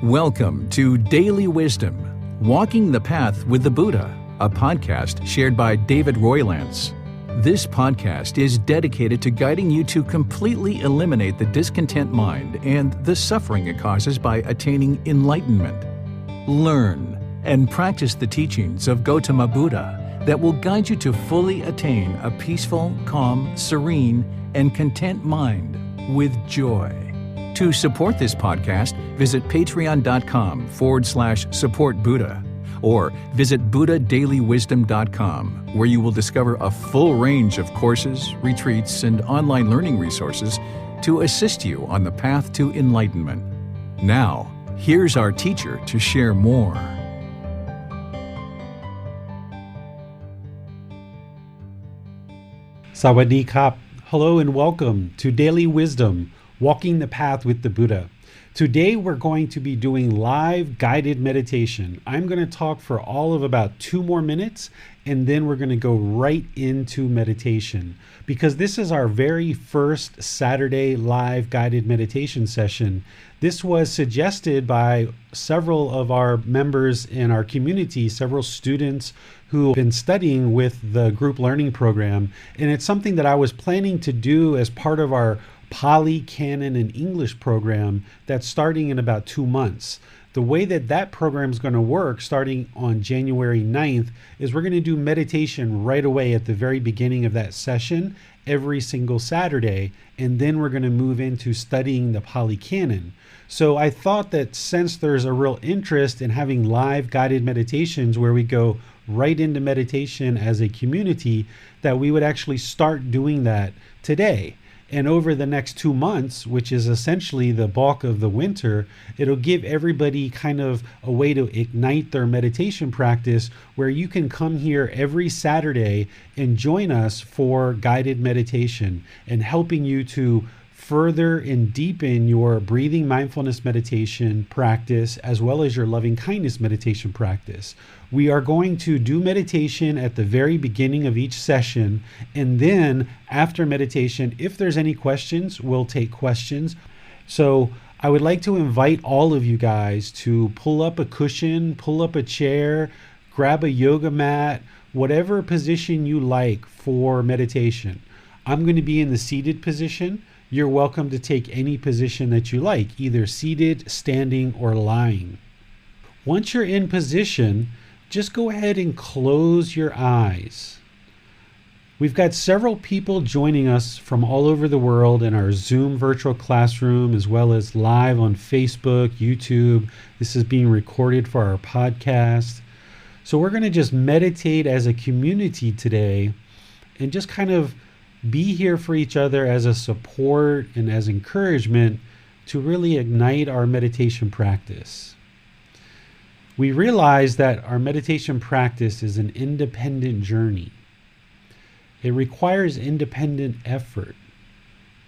Welcome to Daily Wisdom, Walking the Path with the Buddha, a podcast shared by David Roylance. This podcast is dedicated to guiding you to completely eliminate the discontent mind and the suffering it causes by attaining enlightenment. Learn and practice the teachings of Gotama Buddha that will guide you to fully attain a peaceful, calm, serene, and content mind with joy. To support this podcast, visit patreon.com/support Buddha or visit buddhadailywisdom.com, where you will discover a full range of courses, retreats, and online learning resources to assist you on the path to enlightenment. Now, here's our teacher to share more. Sawadee Kap. Hello and welcome to Daily Wisdom, Walking the Path with the Buddha. Today we're going to be doing live guided meditation. I'm going to talk for all of about 2 more minutes, and then we're going to go right into meditation, because this is our very first Saturday live guided meditation session. This was suggested by several of our members in our community, several students who have been studying with the group learning program, and it's something that I was planning to do as part of our Pali, Canon, and English program that's starting in about 2 months. The way that program is going to work starting on January 9th is we're going to do meditation right away at the very beginning of that session every single Saturday, and then we're going to move into studying the Pali Canon. So I thought that since there's a real interest in having live guided meditations where we go right into meditation as a community, that we would actually start doing that today. And over the next 2 months, which is essentially the bulk of the winter, it'll give everybody kind of a way to ignite their meditation practice, where you can come here every Saturday and join us for guided meditation and helping you to further and deepen your breathing mindfulness meditation practice, as well as your loving kindness meditation practice. We are going to do meditation at the very beginning of each session, and then after meditation, if there's any questions, we'll take questions. So I would like to invite all of you guys to pull up a cushion, pull up a chair, grab a yoga mat, whatever position you like for meditation. I'm going to be in the seated position. You're welcome to take any position that you like, either seated, standing, or lying. Once you're in position, just go ahead and close your eyes. We've got several people joining us from all over the world in our Zoom virtual classroom, as well as live on Facebook, YouTube. This is being recorded for our podcast. So we're going to just meditate as a community today and just kind of be here for each other as a support and as encouragement to really ignite our meditation practice. We realize that our meditation practice is an independent journey. It requires independent effort,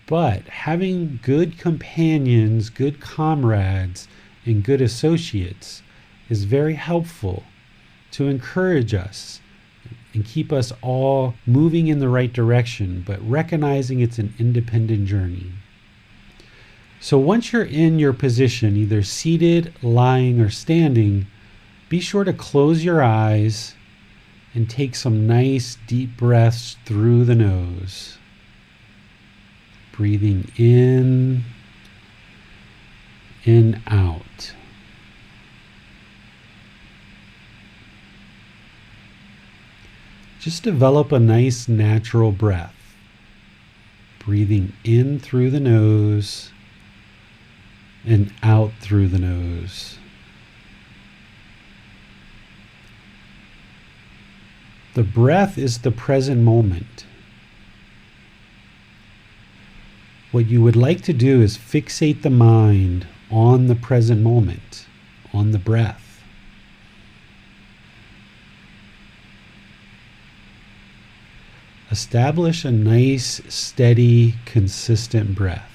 but having good companions, good comrades, and good associates is very helpful to encourage us and keep us all moving in the right direction, but recognizing it's an independent journey. So once you're in your position, either seated, lying, or standing, be sure to close your eyes and take some nice deep breaths through the nose. Breathing in and out. Just develop a nice natural breath. Breathing in through the nose and out through the nose. The breath is the present moment. What you would like to do is fixate the mind on the present moment, on the breath. Establish a nice, steady, consistent breath.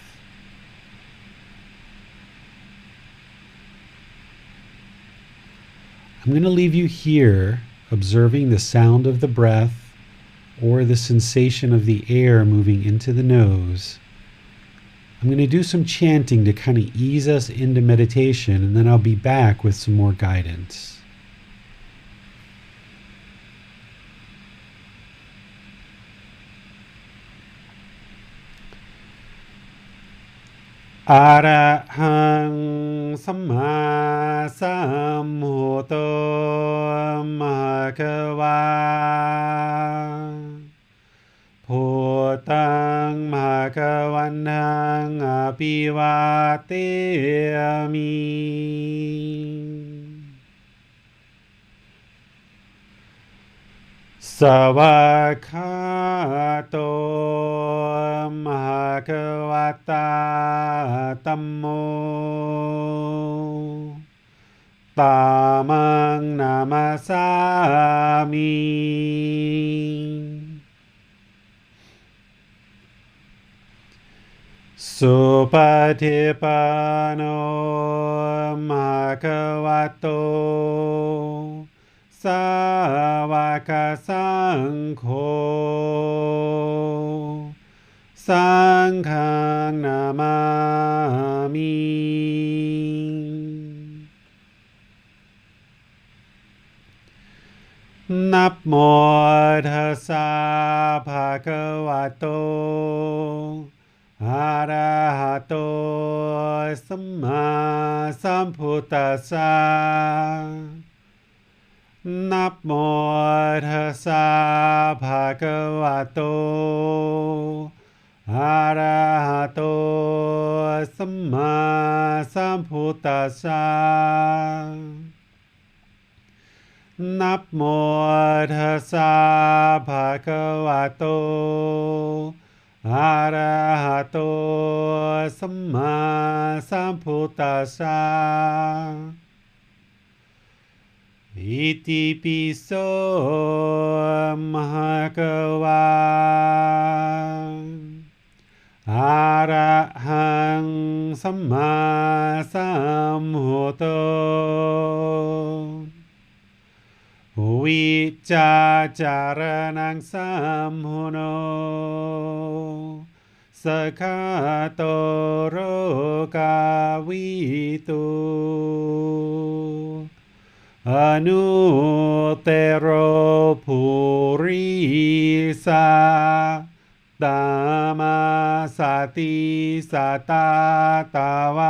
I'm going to leave you here observing the sound of the breath or the sensation of the air moving into the nose I'm going to do some chanting to kind of ease us into meditation, and then I'll be back with some more guidance. Arahang Samma Sambuddho Bhagava Bhutang Bhagavantang Abhivateyami Savakato Bhagavata Tammo Tamang Namasami Supatipano Bhagavato Savaka Sangho Sanghang Namami Namo Tassa Bhagavato Arahato Samma Sambuddhassa Namo Tassa Bhagavato Arahato Samma Sambuddhassa Namo Tassa Bhagavato Arahato Samma Sambuddhassa Iti piso Bhagava Arahang Samma Sambuddho Vicacaranang Samhuno Sakato Rokavitu Anutero Purisa Dhamma Sati Satatawa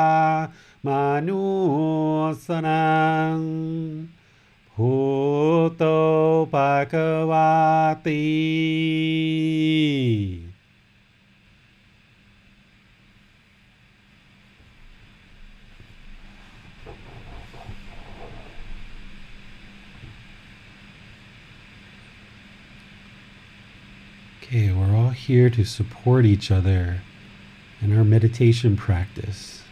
Manusanang Bhuto Bhagavati. Okay, we're all here to support each other in our meditation practice.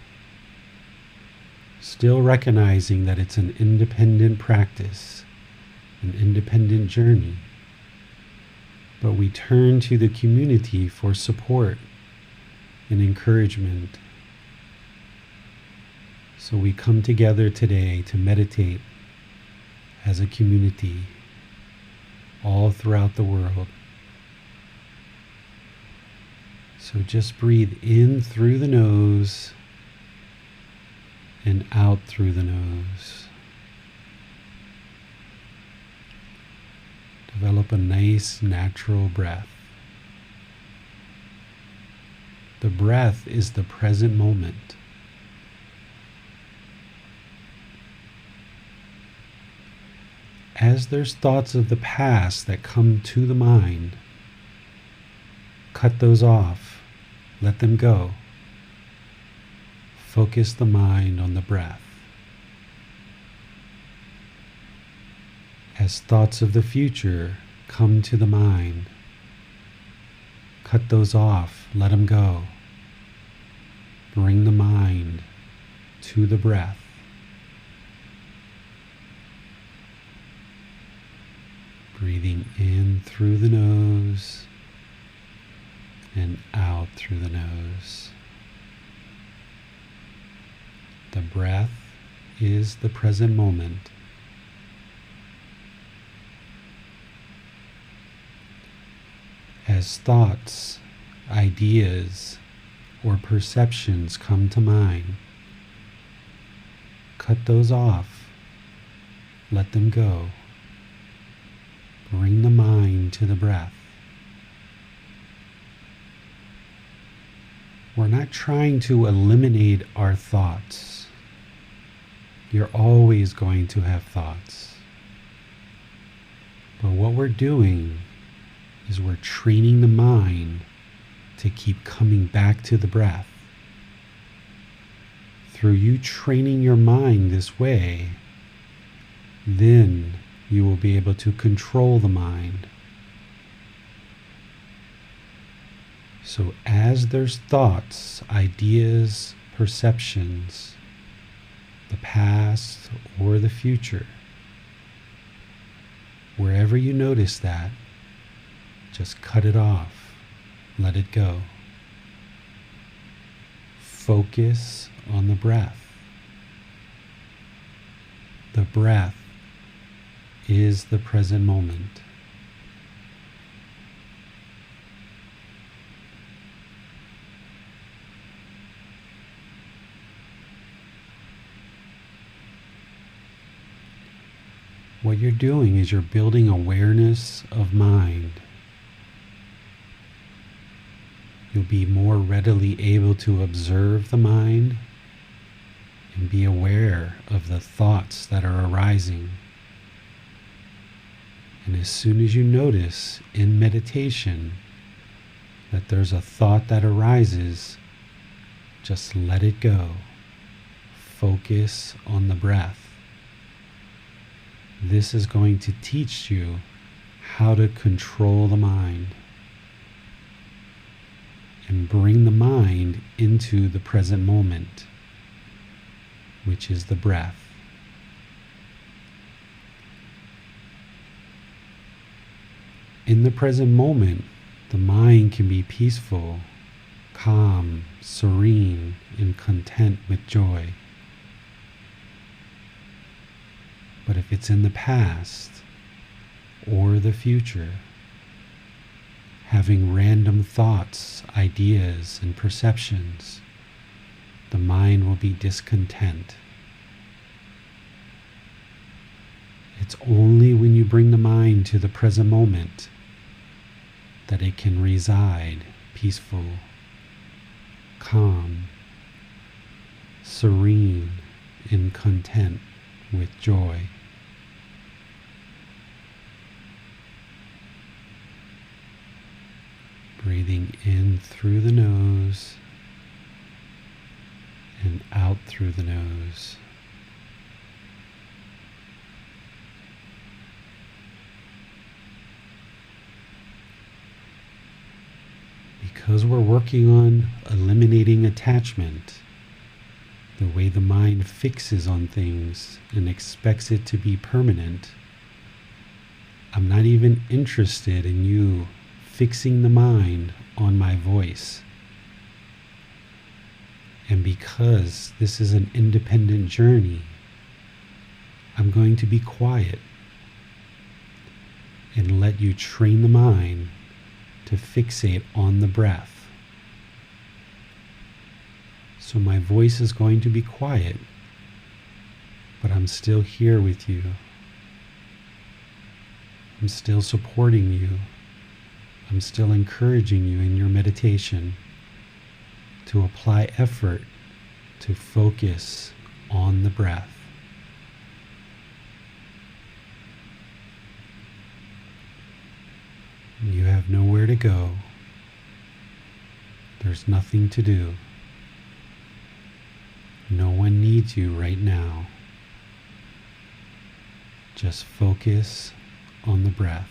Still recognizing that it's an independent practice, an independent journey. But we turn to the community for support and encouragement. So we come together today to meditate as a community all throughout the world. So just breathe in through the nose and out through the nose. Develop a nice natural breath. The breath is the present moment. As there's thoughts of the past that come to the mind, cut those off. Let them go. Focus the mind on the breath. As thoughts of the future come to the mind, cut those off. Let them go. Bring the mind to the breath. Breathing in through the nose and out through the nose. The breath is the present moment. As thoughts, ideas, or perceptions come to mind, cut those off, let them go. Bring the mind to the breath. We're not trying to eliminate our thoughts. You're always going to have thoughts. But what we're doing is we're training the mind to keep coming back to the breath. Through you training your mind this way, then you will be able to control the mind. So as there's thoughts, ideas, perceptions, the past or the future, wherever you notice that, just cut it off, let it go. Focus on the breath. The breath is the present moment. What you're doing is you're building awareness of mind. You'll be more readily able to observe the mind and be aware of the thoughts that are arising. And as soon as you notice in meditation that there's a thought that arises, just let it go. Focus on the breath. This is going to teach you how to control the mind and bring the mind into the present moment, which is the breath. In the present moment, the mind can be peaceful, calm, serene, and content with joy. But if it's in the past or the future, having random thoughts, ideas, and perceptions, the mind will be discontent. It's only when you bring the mind to the present moment that it can reside peaceful, calm, serene, and content with joy. Breathing in through the nose and out through the nose. Because we're working on eliminating attachment, the way the mind fixes on things and expects it to be permanent, I'm not even interested in you fixing the mind on my voice. And because this is an independent journey, I'm going to be quiet and let you train the mind to fixate on the breath. So my voice is going to be quiet, but I'm still here with you. I'm still supporting you. I'm still encouraging you in your meditation to apply effort to focus on the breath. You have nowhere to go. There's nothing to do. No one needs you right now. Just focus on the breath.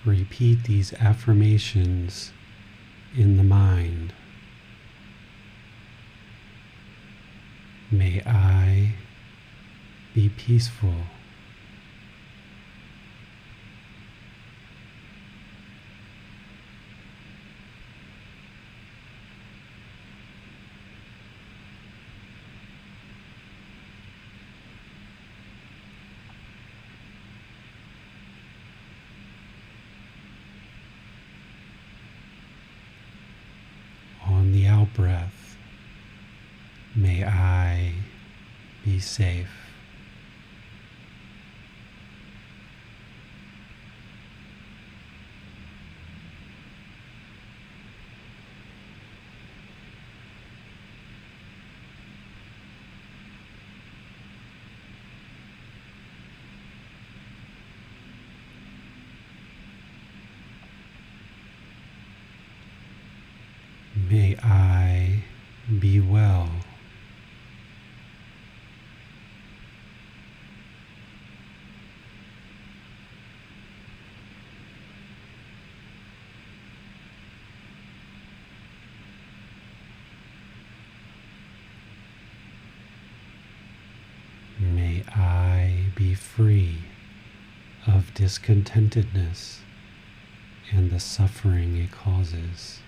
Repeat these affirmations in the mind. May I be peaceful. On the out-breath, may I be safe. May I be well. May I be free of discontentedness and the suffering it causes.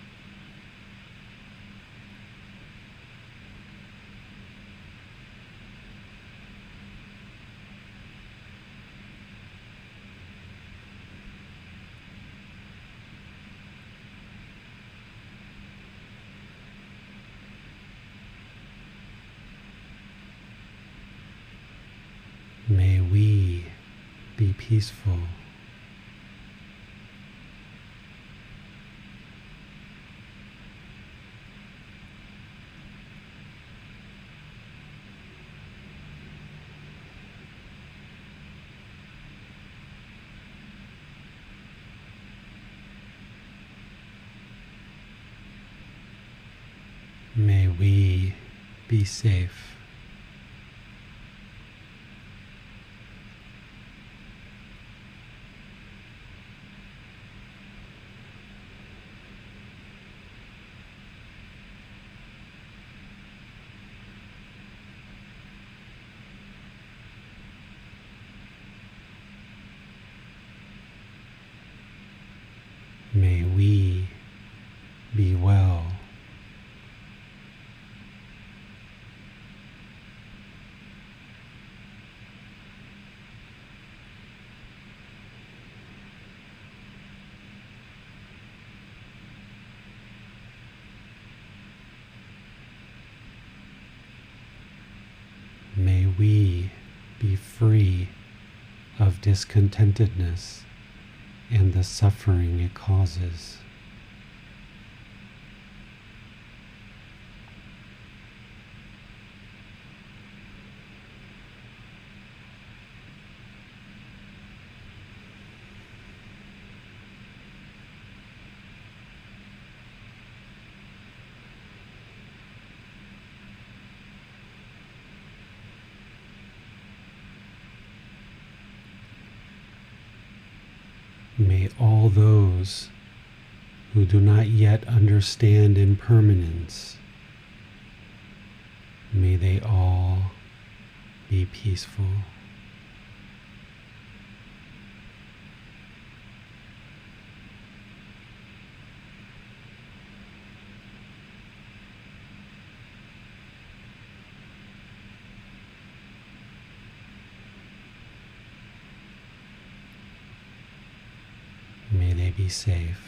May we be peaceful. May we be safe. May we be well. May we be free of discontentedness and the suffering it causes. May all those who do not yet understand impermanence, may they all be peaceful. May they be safe.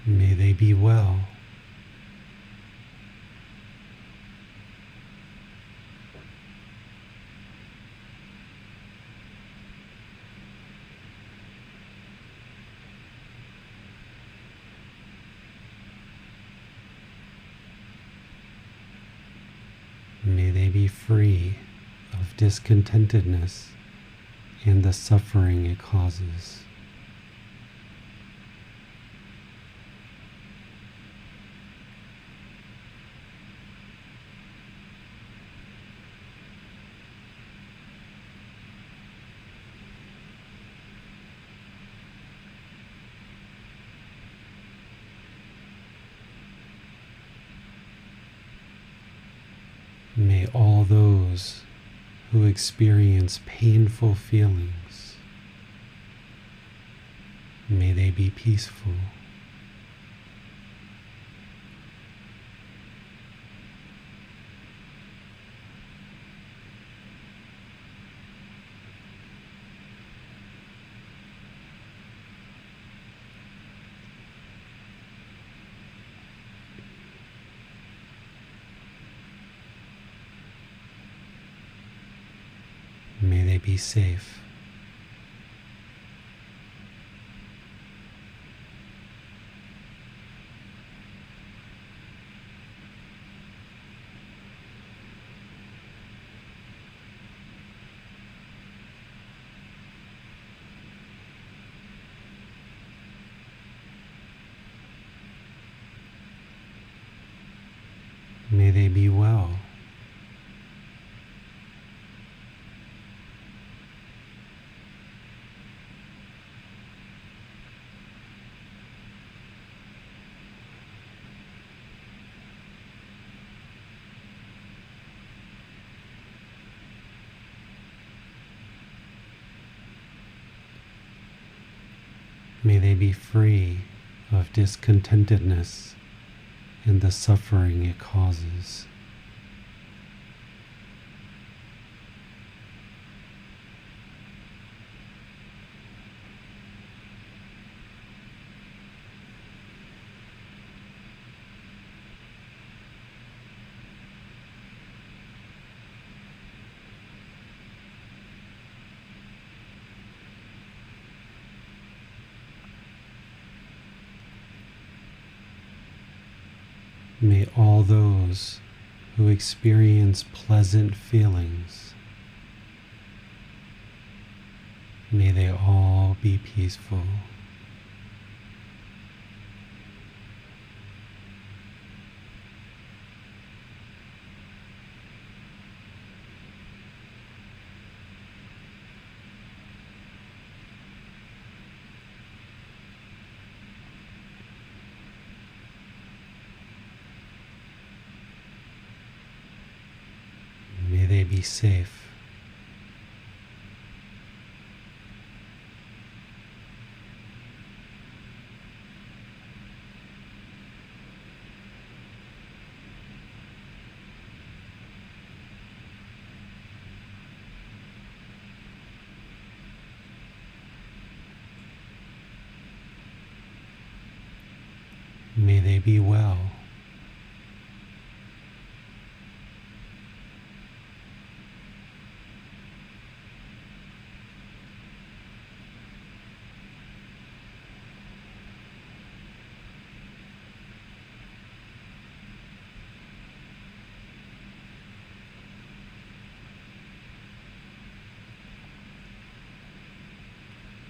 May they be well. May they be free of discontentedness and the suffering it causes. May all those who experience painful feelings, may they be peaceful. May they be safe. May they be well. May they be free of discontentedness and the suffering it causes. May all those who experience pleasant feelings, may they all be peaceful. May they be safe. May they be well.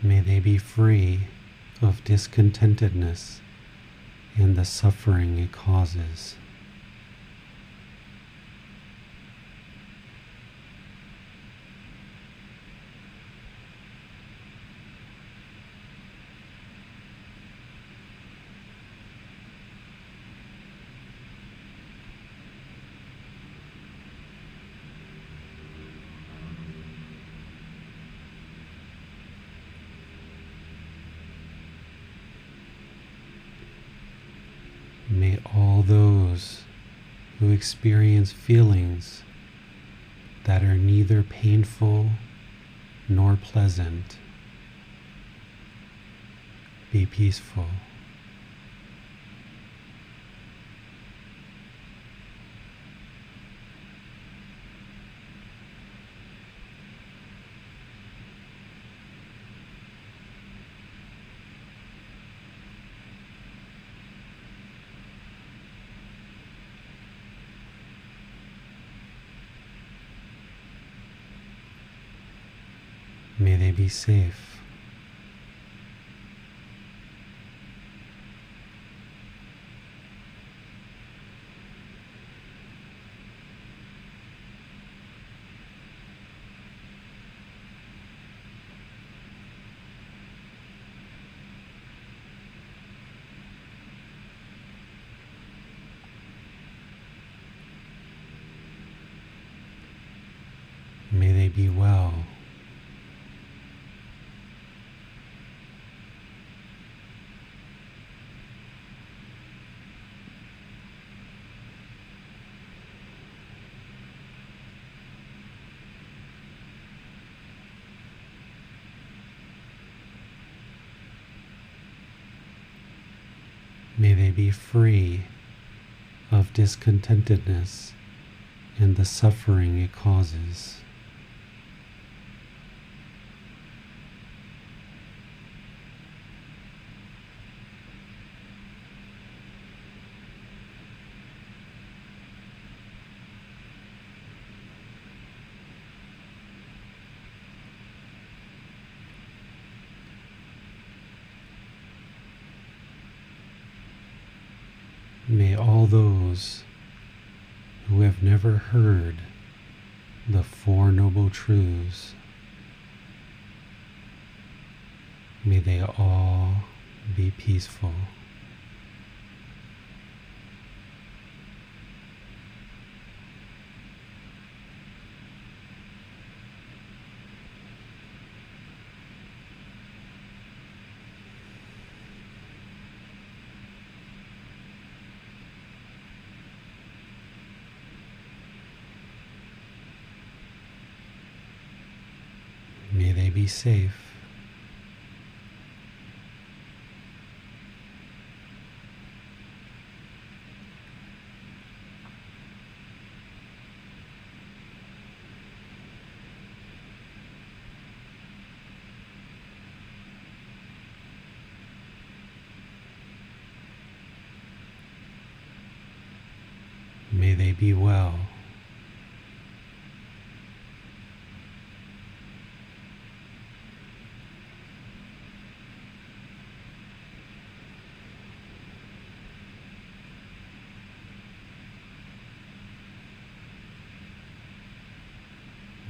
May they be free of discontentedness and the suffering it causes. May all those who experience feelings that are neither painful nor pleasant be peaceful. May they be safe. May they be well. May they be free of discontentedness and the suffering it causes. May all those who have never heard the Four Noble Truths, may they all be peaceful. May they be safe. May they be well.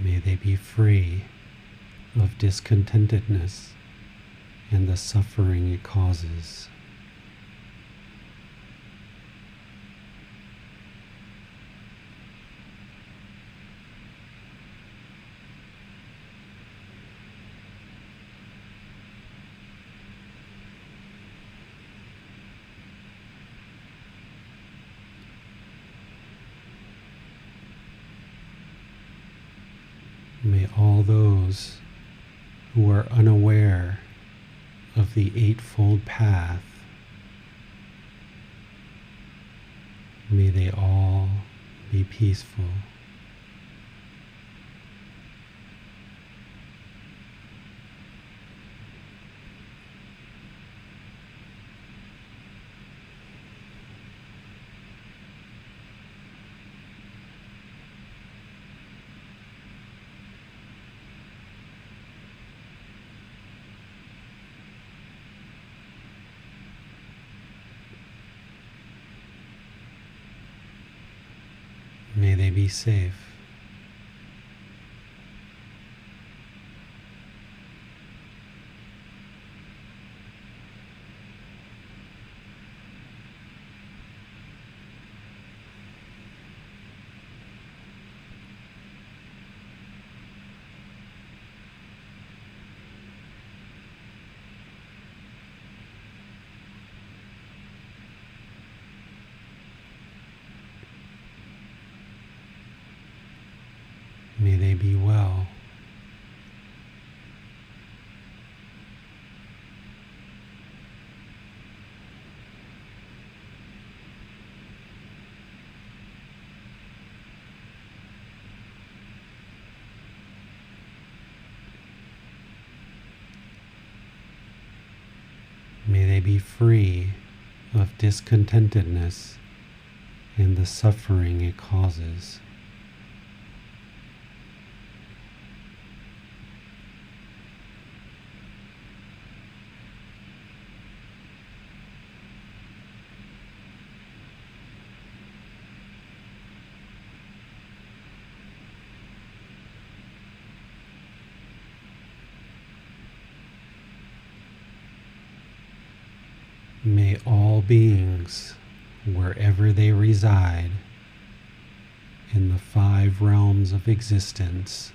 May they be free of discontentedness and the suffering it causes. May all those who are unaware of the Eightfold Path, may they all be peaceful. May they be safe. May they be well. May they be free of discontentedness and the suffering it causes. May all beings, wherever they reside, in the 5 realms of existence,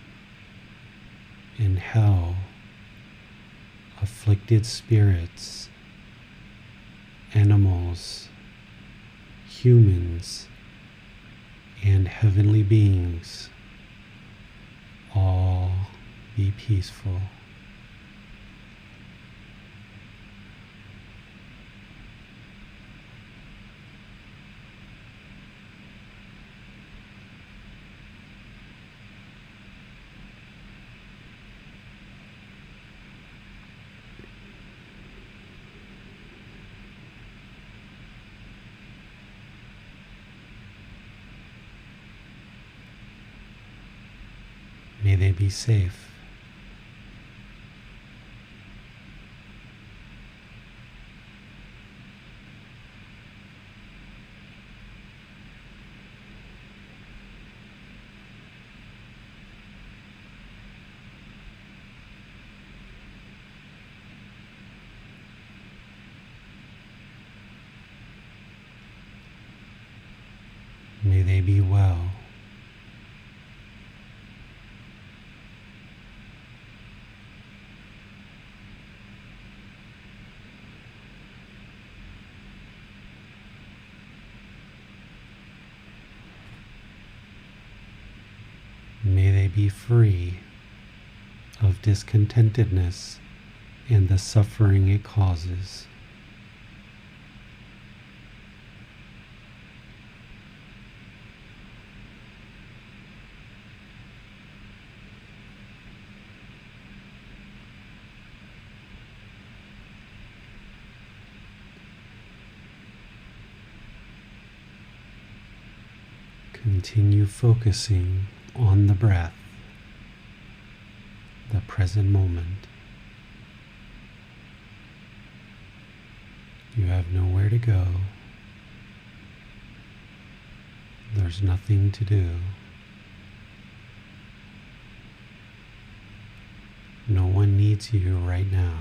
in hell, afflicted spirits, animals, humans, and heavenly beings, all be peaceful. May they be safe. May they be well. May they be free of discontentedness and the suffering it causes. Continue focusing on the breath, the present moment. You have nowhere to go. There's nothing to do. No one needs you right now.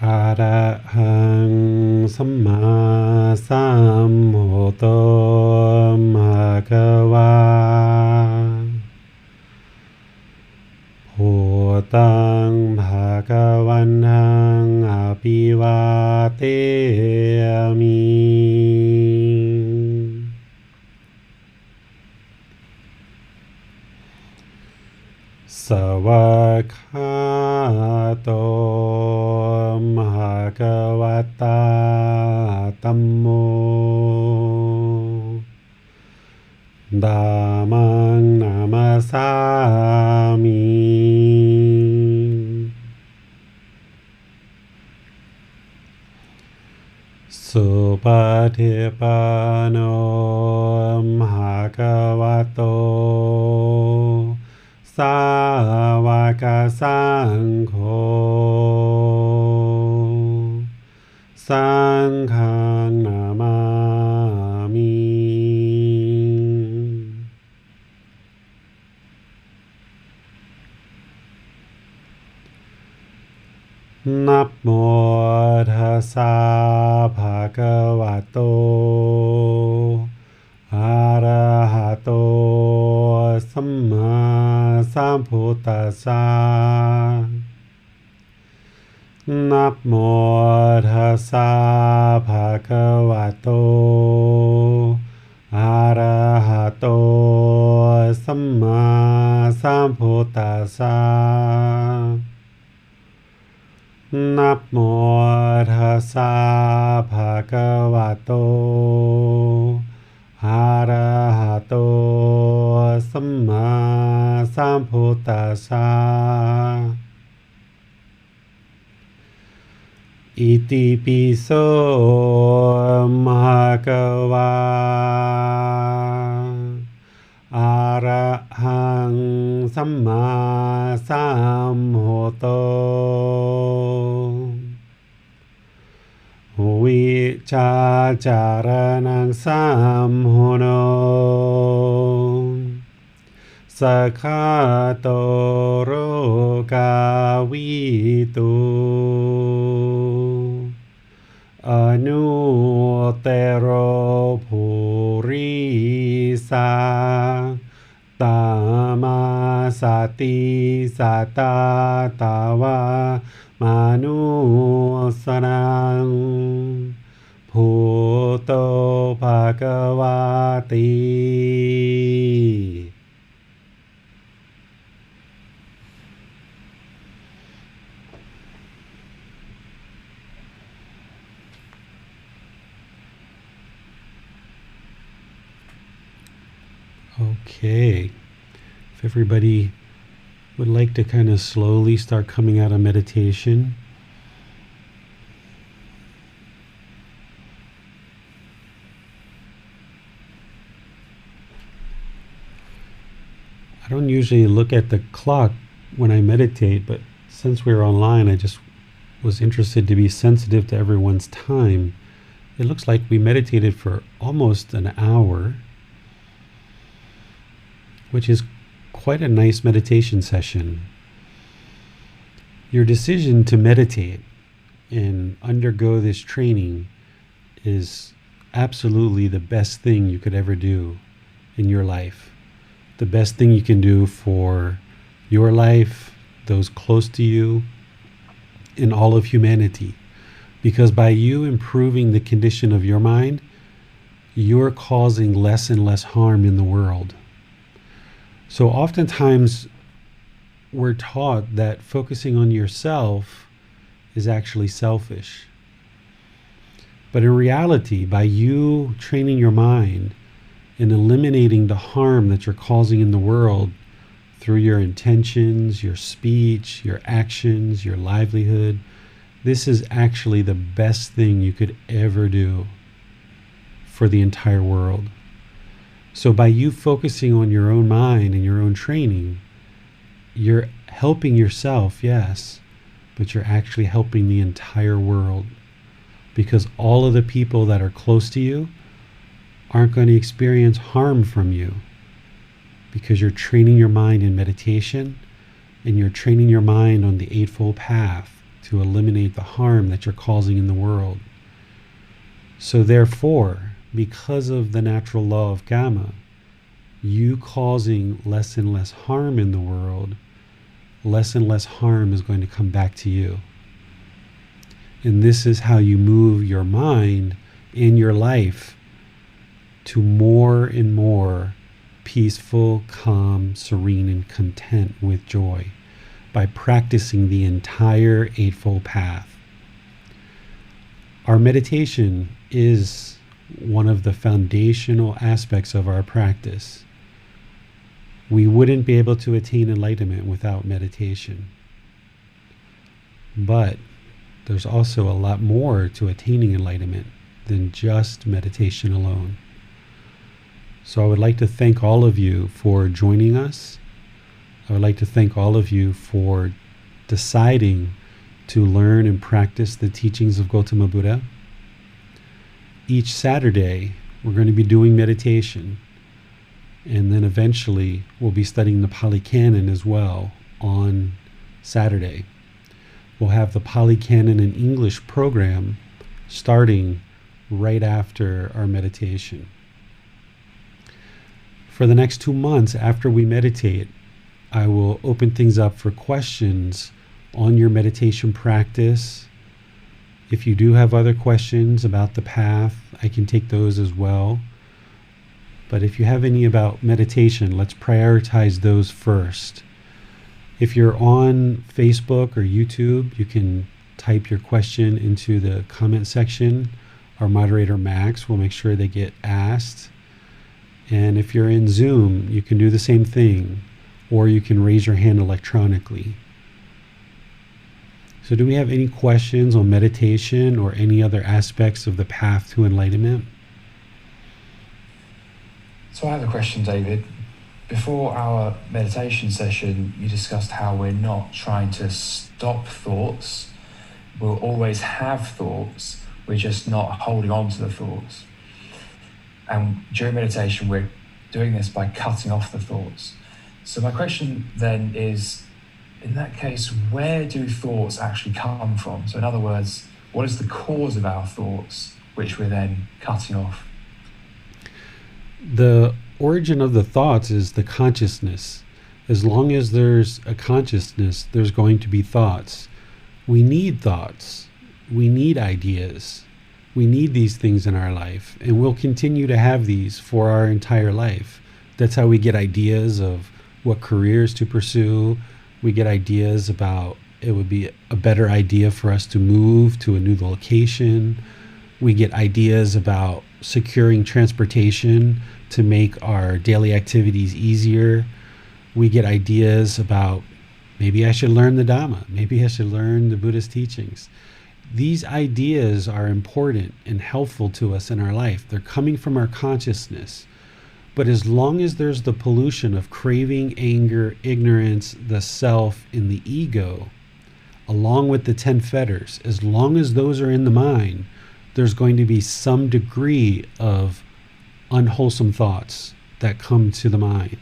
อะระหังสัมมาสัมพุทโธภะคะวาพุทธังภะคะวันตังอะภิวาเทมิสวากขาโตภะคะวะตาธัมโมธัมมังนามัสสามิสุปฏิปันโนภะคะวะโตสาวกสังโฆสังฆังนามามินะโมตัสสะภะคะวะโตอะระหะโตสัมมาสัมพุทธัสสะนะโมตัสสะภะคะวะโตอะระหะโตสัมมาสัมพุทธัสสะนะโมตัสสะภะคะวะโตอะระหะโตสัมมาสัมพุทธัสสะอิติปิโสภะคะวะอะระหังสัมมาสัมพุทโธวิชาจารณังสัมโหโนสัคขะโตโรกาวิตุอนุเตโรภูริสาตามาสติสัตตาตาวามานุสนังพุทโธภะคะวาติ Okay, if everybody would like to kind of slowly start coming out of meditation. I don't usually look at the clock when I meditate, but since we're online, I just was interested to be sensitive to everyone's time. It looks like we meditated for almost an hour, which is quite a nice meditation session. Your decision to meditate and undergo this training is absolutely the best thing you could ever do in your life. The best thing you can do for your life, those close to you, and all of humanity. Because by you improving the condition of your mind, you're causing less and less harm in the world. So oftentimes we're taught that focusing on yourself is actually selfish. But in reality, by you training your mind and eliminating the harm that you're causing in the world through your intentions, your speech, your actions, your livelihood, this is actually the best thing you could ever do for the entire world. So by you focusing on your own mind and your own training, you're helping yourself, yes, but you're actually helping the entire world, because all of the people that are close to you aren't going to experience harm from you, because you're training your mind in meditation and you're training your mind on the Eightfold Path to eliminate the harm that you're causing in the world. So therefore, because of the natural law of karma, you causing less and less harm in the world, less and less harm is going to come back to you. And this is how you move your mind in your life to more and more peaceful, calm, serene, and content with joy by practicing the entire Eightfold Path. Our meditation is one of the foundational aspects of our practice. We wouldn't be able to attain enlightenment without meditation. But there's also a lot more to attaining enlightenment than just meditation alone. So I would like to thank all of you for joining us. I would like to thank all of you for deciding to learn and practice the teachings of Gotama Buddha. Each Saturday, we're going to be doing meditation. And then eventually, we'll be studying the Pali Canon as well on Saturday. We'll have the Pali Canon in English program starting right after our meditation. For the next 2 months after we meditate, I will open things up for questions on your meditation practice. If you do have other questions about the path, I can take those as well. But if you have any about meditation, let's prioritize those first. If you're on Facebook or YouTube, you can type your question into the comment section. Our moderator, Max, will make sure they get asked. And if you're in Zoom, you can do the same thing, or you can raise your hand electronically. So do we have any questions on meditation or any other aspects of the path to enlightenment? So I have a question, David. Before our meditation session, you discussed how we're not trying to stop thoughts. We'll always have thoughts, we're just not holding on to the thoughts. And during meditation, we're doing this by cutting off the thoughts. So my question then is, in that case, where do thoughts actually come from? So in other words, what is the cause of our thoughts, which we're then cutting off? The origin of the thoughts is the consciousness. As long as there's a consciousness, there's going to be thoughts. We need thoughts. We need ideas. We need these things in our life, and we'll continue to have these for our entire life. That's how we get ideas of what careers to pursue. We get ideas about it would be a better idea for us to move to a new location. We get ideas about securing transportation to make our daily activities easier. We get ideas about maybe I should learn the Dhamma. Maybe I should learn the Buddha's teachings. These ideas are important and helpful to us in our life. They're coming from our consciousness. But as long as there's the pollution of craving, anger, ignorance, the self, and the ego, along with the 10 fetters, as long as those are in the mind, there's going to be some degree of unwholesome thoughts that come to the mind.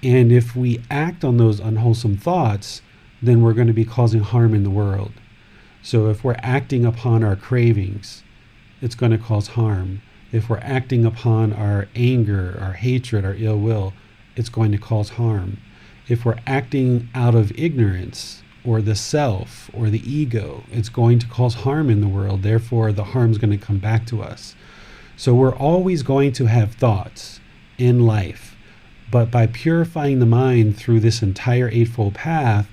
And if we act on those unwholesome thoughts, then we're going to be causing harm in the world. So if we're acting upon our cravings, it's going to cause harm. If we're acting upon our anger, our hatred, our ill will, it's going to cause harm. If we're acting out of ignorance or the self or the ego, it's going to cause harm in the world. Therefore, the harm's going to come back to us. So we're always going to have thoughts in life. But by purifying the mind through this entire Eightfold Path,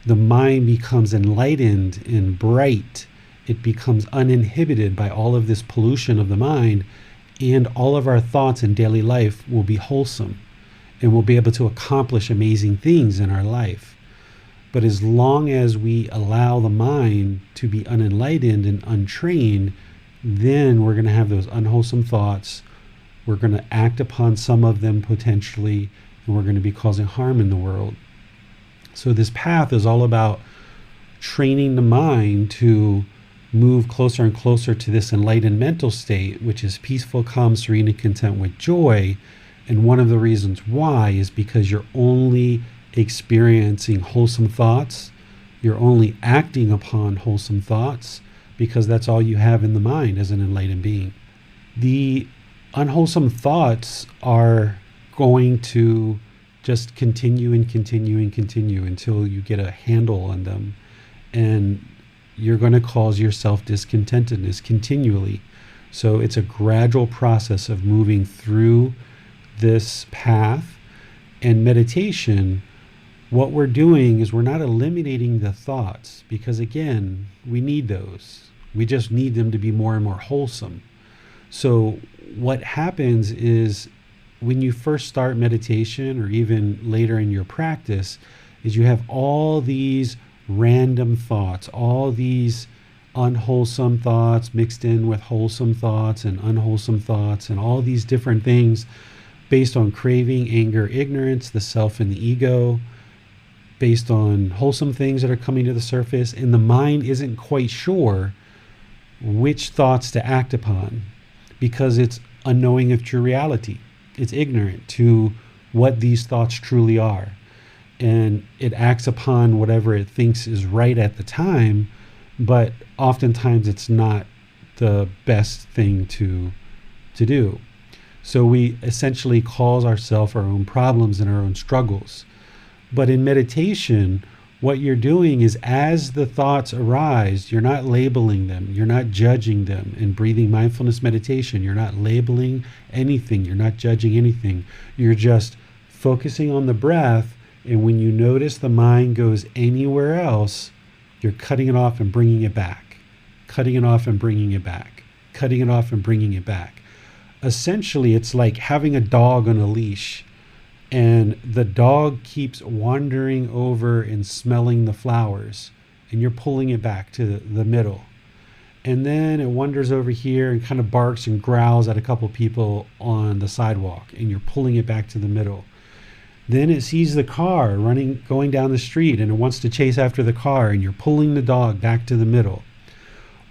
the mind becomes enlightened and bright. It becomes uninhibited by all of this pollution of the mind, and all of our thoughts in daily life will be wholesome, and we'll be able to accomplish amazing things in our life. But as long as we allow the mind to be unenlightened and untrained, then we're going to have those unwholesome thoughts. We're going to act upon some of them potentially, and we're going to be causing harm in the world. So this path is all about training the mind to move closer and closer to this enlightened mental state, which is peaceful, calm, serene, and content with joy. And one of the reasons why is because you're only experiencing wholesome thoughts, You're only acting upon wholesome thoughts because that's all you have in the mind as an enlightened being. The unwholesome thoughts are going to just continue and continue and continue until you get a handle on them. And you're going to cause yourself discontentedness continually. So it's a gradual process of moving through this path. And meditation, what we're doing is we're not eliminating the thoughts, because again, we need those. We just need them to be more and more wholesome. So what happens is when you first start meditation, or even later in your practice, is you have all these random thoughts, all these unwholesome thoughts mixed in with wholesome thoughts and unwholesome thoughts, and all these different things based on craving, anger, ignorance, the self and the ego, based on wholesome things that are coming to the surface, and the mind isn't quite sure which thoughts to act upon because it's unknowing of true reality. It's ignorant to what these thoughts truly are. And it acts upon whatever it thinks is right at the time, but oftentimes it's not the best thing to do. So we essentially cause ourselves our own problems and our own struggles. But in meditation, what you're doing is, as the thoughts arise, you're not labeling them, you're not judging them. In breathing mindfulness meditation, you're not labeling anything, you're not judging anything. You're just focusing on the breath, and when you notice the mind goes anywhere else, you're cutting it off and bringing it back, cutting it off and bringing it back, cutting it off and bringing it back. Essentially, it's like having a dog on a leash, and the dog keeps wandering over and smelling the flowers, and you're pulling it back to the middle. And then it wanders over here and kind of barks and growls at a couple people on the sidewalk, and you're pulling it back to the middle. Then it sees the car going down the street, and it wants to chase after the car, and you're pulling the dog back to the middle.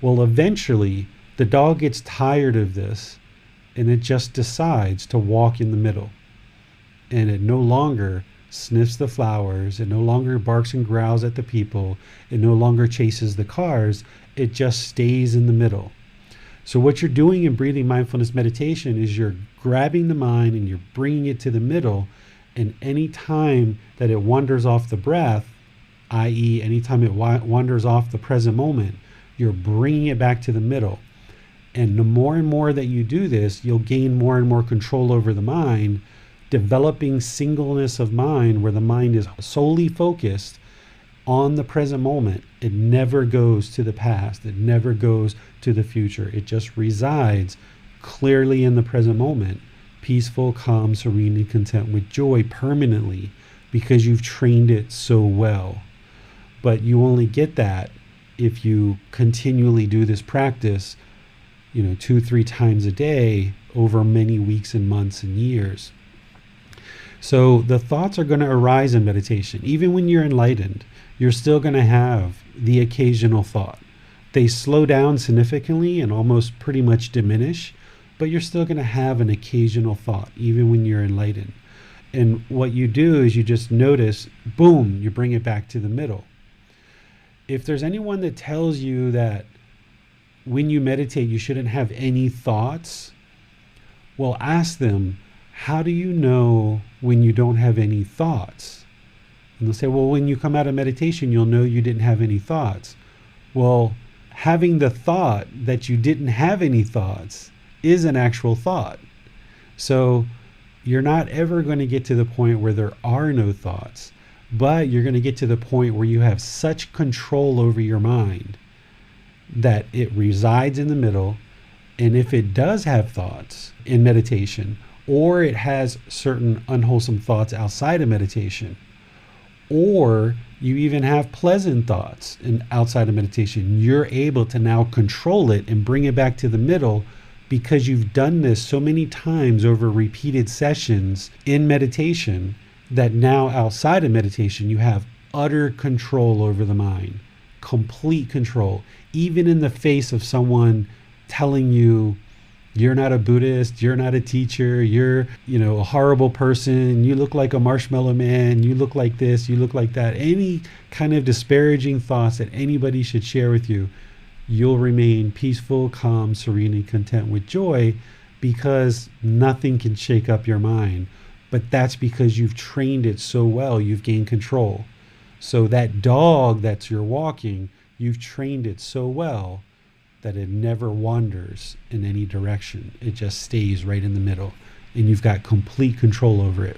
Well, eventually the dog gets tired of this, and it just decides to walk in the middle. And it no longer sniffs the flowers, it no longer barks and growls at the people, it no longer chases the cars, it just stays in the middle. So what you're doing in breathing mindfulness meditation is you're grabbing the mind and you're bringing it to the middle, and any time that it wanders off the breath, i.e. anytime it wanders off the present moment, you're bringing it back to the middle. And the more and more that you do this, you'll gain more and more control over the mind, developing singleness of mind, where the mind is solely focused on the present moment. It never goes to the past. It never goes to the future. It just resides clearly in the present moment, peaceful, calm, serene, and content with joy permanently, because you've trained it so well. But you only get that if you continually do this practice, 2-3 times a day over many weeks and months and years. So the thoughts are going to arise in meditation. Even when you're enlightened, you're still going to have the occasional thought. They slow down significantly and almost pretty much diminish, but you're still going to have an occasional thought, even when you're enlightened. And what you do is you just notice, boom, you bring it back to the middle. If there's anyone that tells you that when you meditate, you shouldn't have any thoughts, well, ask them, how do you know when you don't have any thoughts? And they'll say, well, when you come out of meditation, you'll know you didn't have any thoughts. Well, having the thought that you didn't have any thoughts is an actual thought. So you're not ever going to get to the point where there are no thoughts, but you're going to get to the point where you have such control over your mind that it resides in the middle. And if it does have thoughts in meditation, or it has certain unwholesome thoughts outside of meditation, or you even have pleasant thoughts outside of meditation, you're able to now control it and bring it back to the middle, because you've done this so many times over repeated sessions in meditation that now outside of meditation you have utter control over the mind, complete control, even in the face of someone telling you, You're not a Buddhist, you're not a teacher, you're, a horrible person, you look like a marshmallow man, you look like this, you look like that. Any kind of disparaging thoughts that anybody should share with you, you'll remain peaceful, calm, serene, and content with joy, because nothing can shake up your mind. But that's because you've trained it so well, you've gained control. So that dog that's you're walking, you've trained it so well that it never wanders in any direction. It just stays right in the middle, and you've got complete control over it.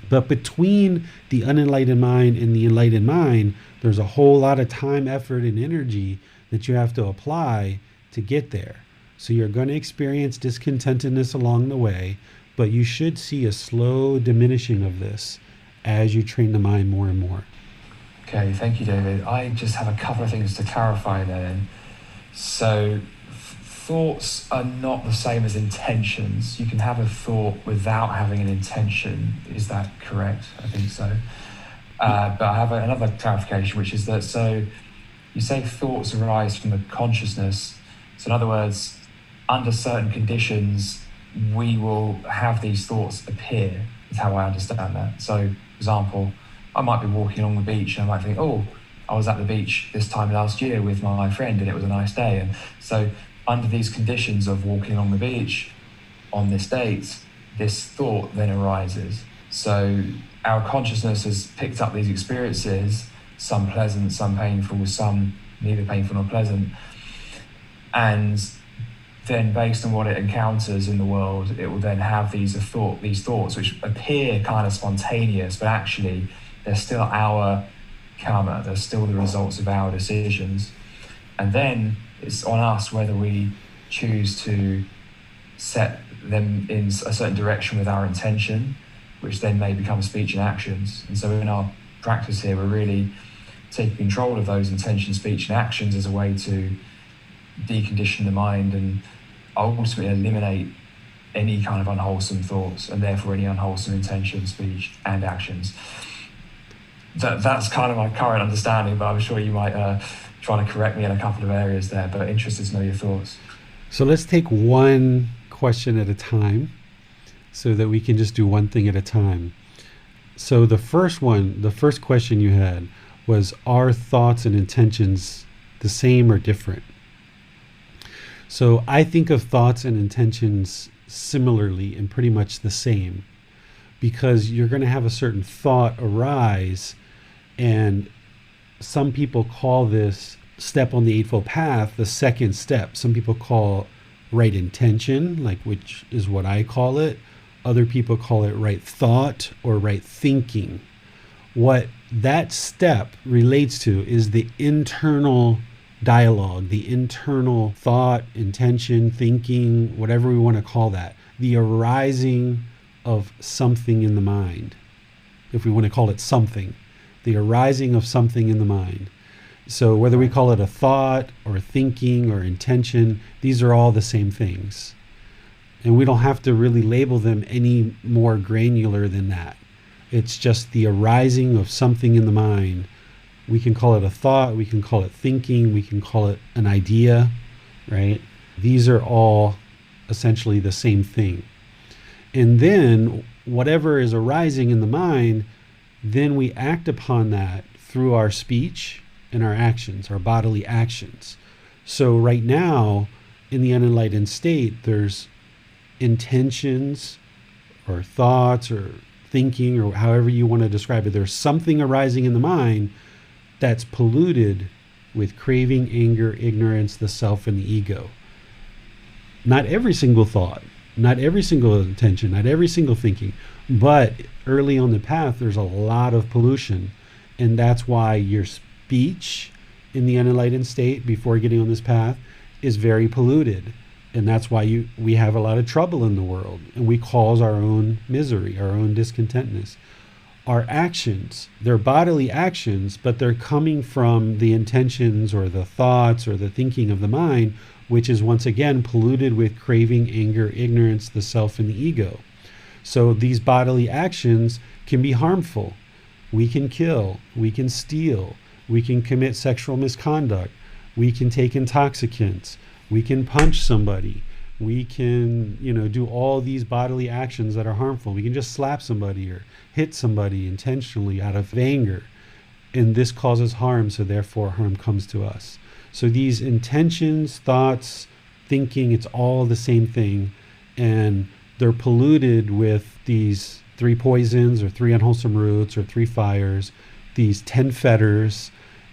But between the unenlightened mind and the enlightened mind, there's a whole lot of time, effort, and energy that you have to apply to get there. So you're going to experience discontentedness along the way, but you should see a slow diminishing of this as you train the mind more and more. Okay, thank you, David. I just have a couple of things to clarify there then. So thoughts are not the same as intentions. You can have a thought without having an intention. Is that correct? I think so. But I have another clarification, which is that, so you say thoughts arise from the consciousness. So in other words, under certain conditions, we will have these thoughts appear, is how I understand that. So, for example, I might be walking along the beach and I might think, oh, I was at the beach this time last year with my friend and it was a nice day. And so under these conditions of walking along the beach on this date, this thought then arises. So our consciousness has picked up these experiences, some pleasant, some painful, some neither painful nor pleasant. And then based on what it encounters in the world, it will then have these thoughts which appear kind of spontaneous, but actually they're still our karma, they're still the results of our decisions. And then it's on us whether we choose to set them in a certain direction with our intention, which then may become speech and actions. And so in our practice here, we're really taking control of those intentions, speech and actions as a way to decondition the mind and ultimately eliminate any kind of unwholesome thoughts and therefore any unwholesome intention, speech and actions. That's kind of my current understanding, but I'm sure you might try to correct me in a couple of areas there, but interested to know your thoughts. So let's take one question at a time so that we can just do one thing at a time. So the first question you had was, are thoughts and intentions the same or different? So I think of thoughts and intentions similarly and pretty much the same, because you're going to have a certain thought arise, and some people call this step on the Eightfold Path the second step. Some people call right intention, which is what I call it. Other people call it right thought or right thinking. What that step relates to is the internal dialogue, the internal thought, intention, thinking, whatever we want to call that, the arising of something in the mind, if we want to call it something, the arising of something in the mind. So whether we call it a thought or thinking or intention, these are all the same things. And we don't have to really label them any more granular than that. It's just the arising of something in the mind. We can call it a thought, we can call it thinking, we can call it an idea, right? These are all essentially the same thing. And then whatever is arising in the mind, then we act upon that through our speech and our actions, our bodily actions. So right now, in the unenlightened state, there's intentions or thoughts or thinking or however you want to describe it. There's something arising in the mind that's polluted with craving, anger, ignorance, the self, and the ego. Not every single thought, not every single intention, not every single thinking, but early on the path, there's a lot of pollution. And that's why your speech in the unenlightened state before getting on this path is very polluted. And that's why we have a lot of trouble in the world, and we cause our own misery, our own discontentness. Our actions, they're bodily actions, but they're coming from the intentions or the thoughts or the thinking of the mind, which is once again polluted with craving, anger, ignorance, the self, and the ego. So these bodily actions can be harmful. We can kill, we can steal, we can commit sexual misconduct, we can take intoxicants, we can punch somebody, We can, do all these bodily actions that are harmful. We can just slap somebody or hit somebody intentionally out of anger. And this causes harm, so therefore harm comes to us. So these intentions, thoughts, thinking, it's all the same thing. And they're polluted with these 3 poisons or 3 unwholesome roots or 3 fires, these 10 fetters.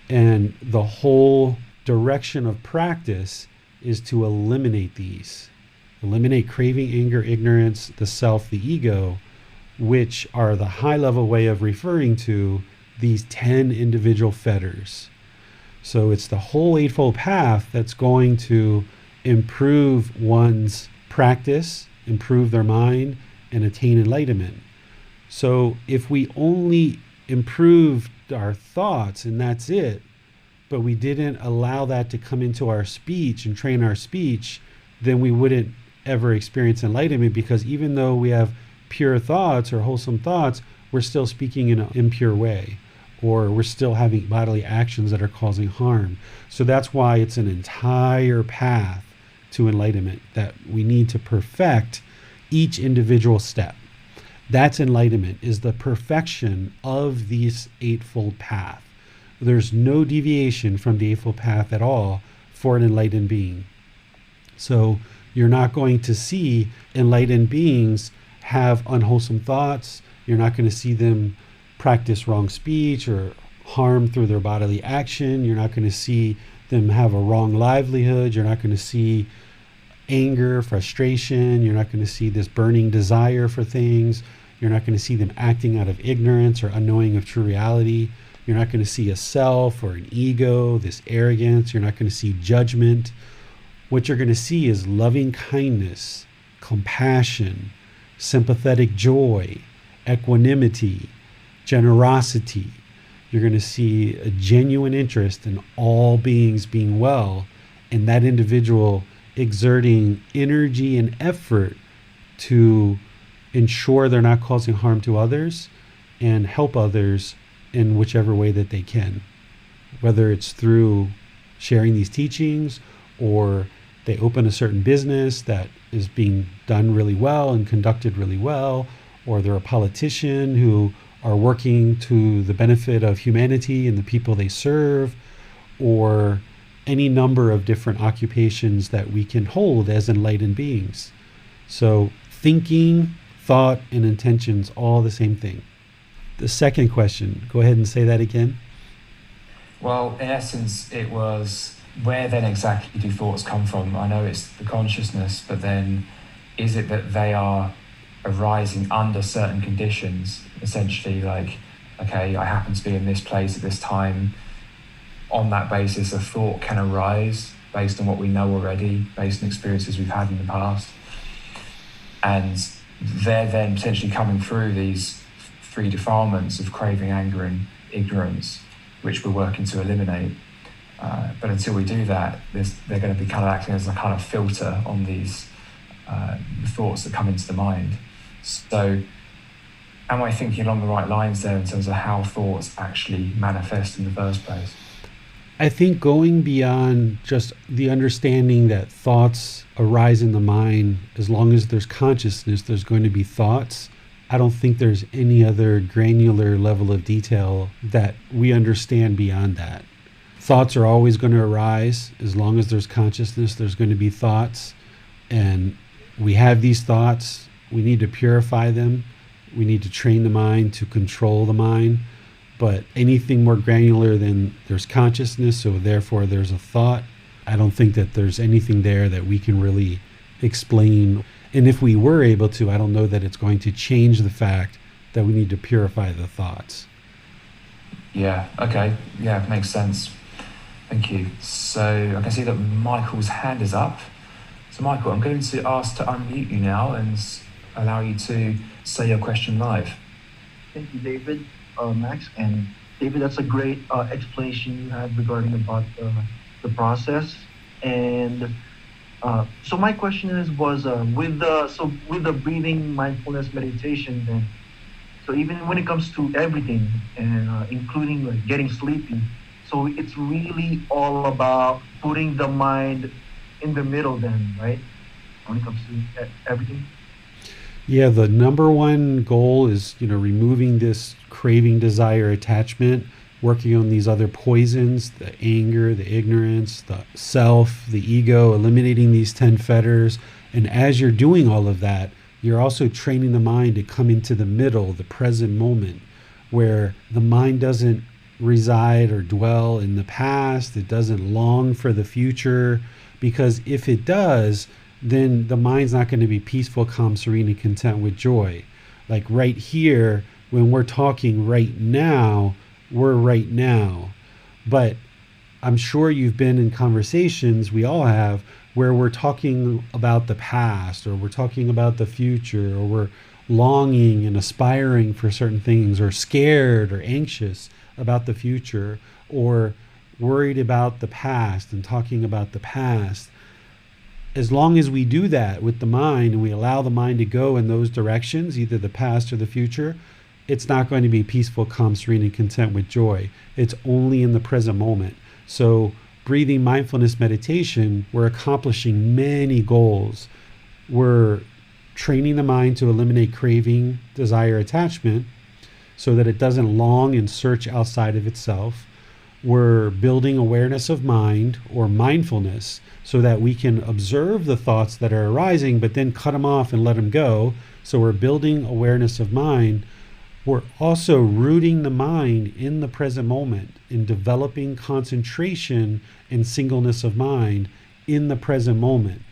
And the whole direction of practice is to eliminate these. Eliminate craving, anger, ignorance, the self, the ego, which are the high level way of referring to these 10 individual fetters. So it's the whole Eightfold Path that's going to improve one's practice, improve their mind, and attain enlightenment. So if we only improved our thoughts and that's it, but we didn't allow that to come into our speech and train our speech, then we wouldn't ever experience enlightenment, because even though we have pure thoughts or wholesome thoughts, we're still speaking in an impure way, or we're still having bodily actions that are causing harm. So that's why it's an entire path to enlightenment that we need to perfect each individual step. That's enlightenment, is the perfection of this Eightfold Path. There's no deviation from the Eightfold Path at all for an enlightened being. So you're not going to see enlightened beings have unwholesome thoughts. You're not going to see them practice wrong speech or harm through their bodily action. You're not going to see them have a wrong livelihood. You're not going to see anger, frustration. You're not going to see this burning desire for things. You're not going to see them acting out of ignorance or unknowing of true reality. You're not going to see a self or an ego, this arrogance. You're not going to see judgment. What you're going to see is loving kindness, compassion, sympathetic joy, equanimity, generosity. You're going to see a genuine interest in all beings being well, and that individual exerting energy and effort to ensure they're not causing harm to others and help others in whichever way that they can, whether it's through sharing these teachings, or they open a certain business that is being done really well and conducted really well, or they're a politician who are working to the benefit of humanity and the people they serve, or any number of different occupations that we can hold as enlightened beings. So thinking, thought, and intentions, all the same thing. The second question, go ahead and say that again. Well, in essence, it was, where then exactly do thoughts come from? I know it's the consciousness, but then is it that they are arising under certain conditions? Essentially, like, okay, I happen to be in this place at this time. On that basis, a thought can arise based on what we know already, based on experiences we've had in the past. And they're then potentially coming through these 3 defilements of craving, anger, and ignorance, which we're working to eliminate. But until we do that, they're going to be kind of acting as a kind of filter on these thoughts that come into the mind. So am I thinking along the right lines there in terms of how thoughts actually manifest in the first place? I think going beyond just the understanding that thoughts arise in the mind, as long as there's consciousness, there's going to be thoughts. I don't think there's any other granular level of detail that we understand beyond that. Thoughts are always going to arise. As long as there's consciousness, there's going to be thoughts. And we have these thoughts. We need to purify them. We need to train the mind to control the mind. But anything more granular than there's consciousness, so therefore there's a thought, I don't think that there's anything there that we can really explain. And if we were able to, I don't know that it's going to change the fact that we need to purify the thoughts. Yeah, okay. Yeah, makes sense. Thank you. So I can see that Michael's hand is up. So Michael, I'm going to ask to unmute you now and allow you to say your question live. Thank you, David, Max, and David. That's a great explanation you had regarding about the process. And so my question was with the breathing mindfulness meditation, then, so even when it comes to everything, and including like getting sleepy, so it's really all about putting the mind in the middle, then, right? when it comes to everything? Yeah, the number one goal is, removing this craving, desire, attachment, working on these other poisons, the anger, the ignorance, the self, the ego, eliminating these 10 fetters. And as you're doing all of that, you're also training the mind to come into the middle, the present moment, where the mind doesn't reside or dwell in the past. It doesn't long for the future, because if it does, then the mind's not going to be peaceful, calm, serene, and content with joy. Like right here, when we're talking right now, we're right now. But I'm sure you've been in conversations, we all have, where we're talking about the past, or we're talking about the future, or we're longing and aspiring for certain things, or scared or anxious about the future, or worried about the past and talking about the past. As long as we do that with the mind and we allow the mind to go in those directions, either the past or the future, it's not going to be peaceful, calm, serene, and content with joy. It's only in the present moment. So breathing mindfulness meditation, we're accomplishing many goals. We're training the mind to eliminate craving, desire, attachment, so that it doesn't long and search outside of itself. We're building awareness of mind, or mindfulness, so that we can observe the thoughts that are arising, but then cut them off and let them go. So we're building awareness of mind. We're also rooting the mind in the present moment, in developing concentration and singleness of mind in the present moment.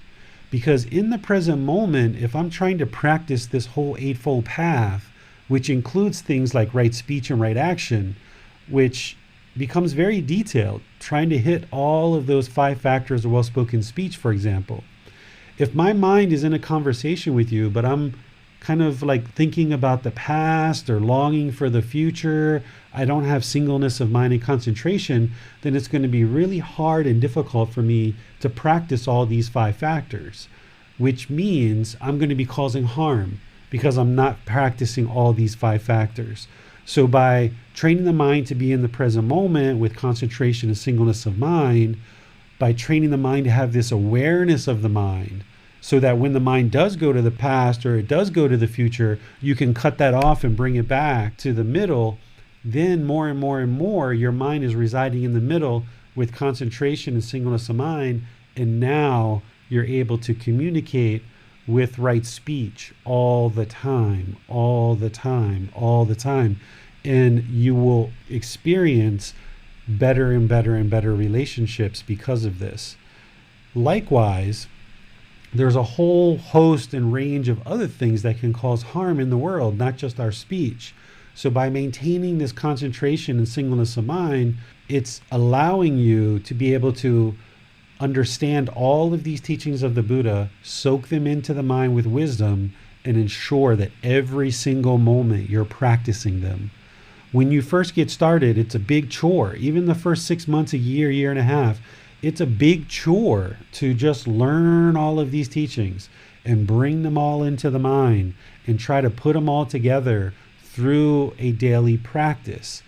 Because in the present moment, if I'm trying to practice this whole Eightfold Path, which includes things like right speech and right action, which becomes very detailed, trying to hit all of those 5 factors of well-spoken speech, for example. If my mind is in a conversation with you, but I'm kind of like thinking about the past or longing for the future, I don't have singleness of mind and concentration, then it's going to be really hard and difficult for me to practice all these 5 factors, which means I'm going to be causing harm because I'm not practicing all these 5 factors. So by training the mind to be in the present moment with concentration and singleness of mind, by training the mind to have this awareness of the mind, so that when the mind does go to the past or it does go to the future, you can cut that off and bring it back to the middle, then more and more and more, your mind is residing in the middle with concentration and singleness of mind, and now you're able to communicate with right speech all the time, all the time, all the time. And you will experience better and better and better relationships because of this. Likewise, there's a whole host and range of other things that can cause harm in the world, not just our speech. So by maintaining this concentration and singleness of mind, it's allowing you to be able to understand all of these teachings of the Buddha, soak them into the mind with wisdom, and ensure that every single moment you're practicing them. When you first get started, it's a big chore. Even the first 6 months, a year, year and a half, it's a big chore to just learn all of these teachings and bring them all into the mind and try to put them all together through a daily practice.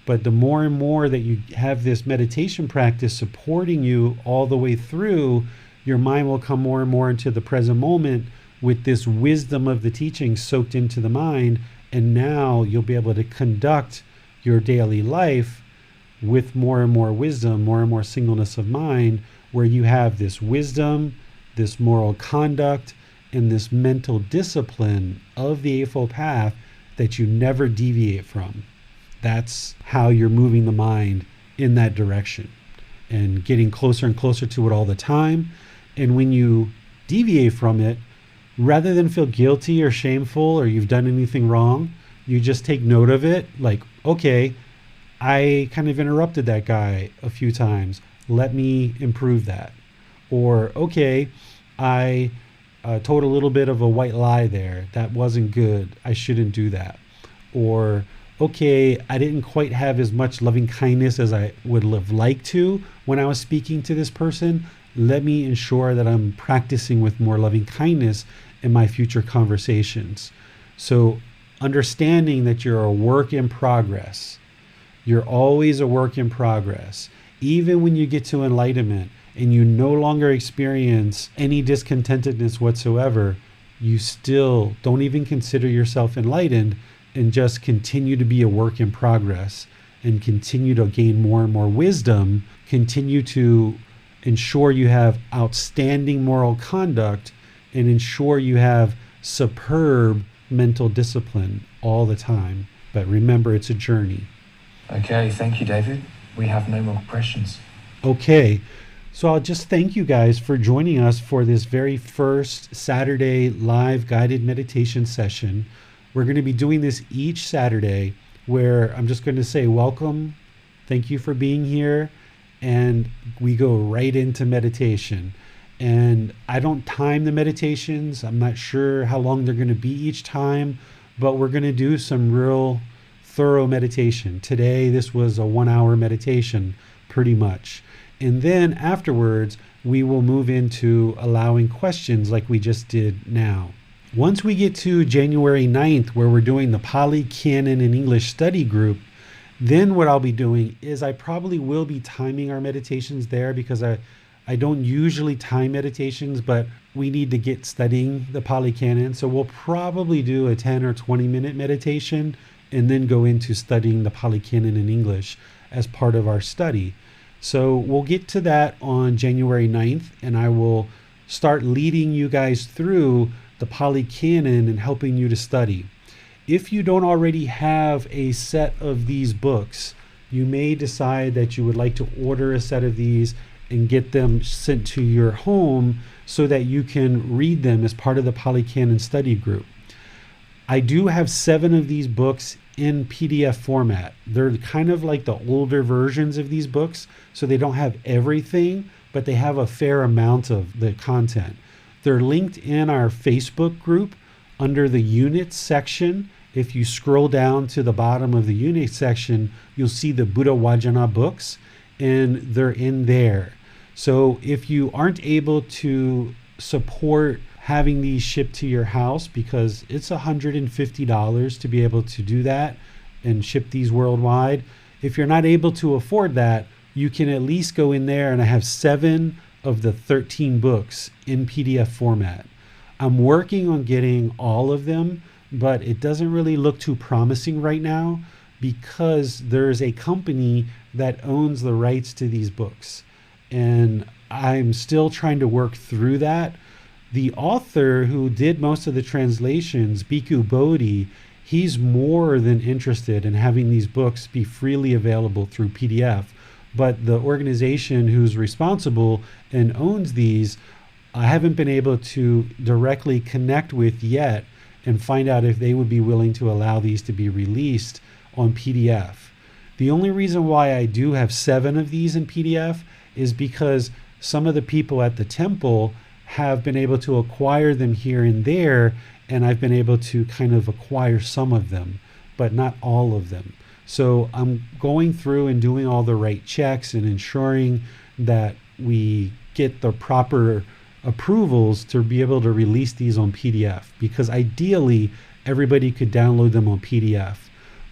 But the more and more that you have this meditation practice supporting you all the way through, your mind will come more and more into the present moment with this wisdom of the teachings soaked into the mind. And now you'll be able to conduct your daily life with more and more wisdom, more and more singleness of mind, where you have this wisdom, this moral conduct, and this mental discipline of the Eightfold Path that you never deviate from. That's how you're moving the mind in that direction and getting closer and closer to it all the time. And when you deviate from it, rather than feel guilty or shameful or you've done anything wrong, you just take note of it. Like, okay, I kind of interrupted that guy a few times. Let me improve that. Or, okay, I told a little bit of a white lie there. That wasn't good. I shouldn't do that. Or, okay, I didn't quite have as much loving kindness as I would have liked to when I was speaking to this person. Let me ensure that I'm practicing with more loving kindness in my future conversations. So understanding that you're a work in progress. You're always a work in progress. Even when you get to enlightenment, and you no longer experience any discontentedness whatsoever, you still don't even consider yourself enlightened and just continue to be a work in progress and continue to gain more and more wisdom, continue to ensure you have outstanding moral conduct, and ensure you have superb mental discipline all the time. But remember, it's a journey. Okay, thank you, David. We have no more questions. Okay, so I'll just thank you guys for joining us for this very first Saturday live guided meditation session. We're going to be doing this each Saturday, where I'm just going to say welcome, thank you for being here, and we go right into meditation. And I don't time the meditations. I'm not sure how long they're going to be each time, but we're going to do some real thorough meditation. Today, this was a 1-hour meditation, pretty much. And then afterwards, we will move into allowing questions like we just did now. Once we get to January 9th, where we're doing the Pali Canon and English study group, then what I'll be doing is I probably will be timing our meditations there, because I don't usually time meditations, but we need to get studying the Pali Canon. So we'll probably do a 10 or 20 minute meditation and then go into studying the Pali Canon in English as part of our study. So we'll get to that on January 9th, and I will start leading you guys through the Pali Canon and helping you to study. If you don't already have a set of these books, you may decide that you would like to order a set of these and get them sent to your home so that you can read them as part of the Pali Canon study group. I do have 7 of these books in PDF format. They're kind of like the older versions of these books, so they don't have everything, but they have a fair amount of the content. They're linked in our Facebook group under the units section. If you scroll down to the bottom of the units section, you'll see the Buddha Vajana books, and they're in there. So if you aren't able to support having these shipped to your house, because it's $150 to be able to do that and ship these worldwide, if you're not able to afford that, you can at least go in there, and I have 7 of the 13 books in PDF format. I'm working on getting all of them, but it doesn't really look too promising right now, because there's a company that owns the rights to these books. And I'm still trying to work through that. The author who did most of the translations, Bhikkhu Bodhi, he's more than interested in having these books be freely available through PDF. But the organization who's responsible and owns these, I haven't been able to directly connect with yet and find out if they would be willing to allow these to be released on PDF. The only reason why I do have 7 of these in PDF is because some of the people at the temple have been able to acquire them here and there, and I've been able to kind of acquire some of them, but not all of them. So I'm going through and doing all the right checks and ensuring that we get the proper approvals to be able to release these on PDF, because ideally everybody could download them on PDF.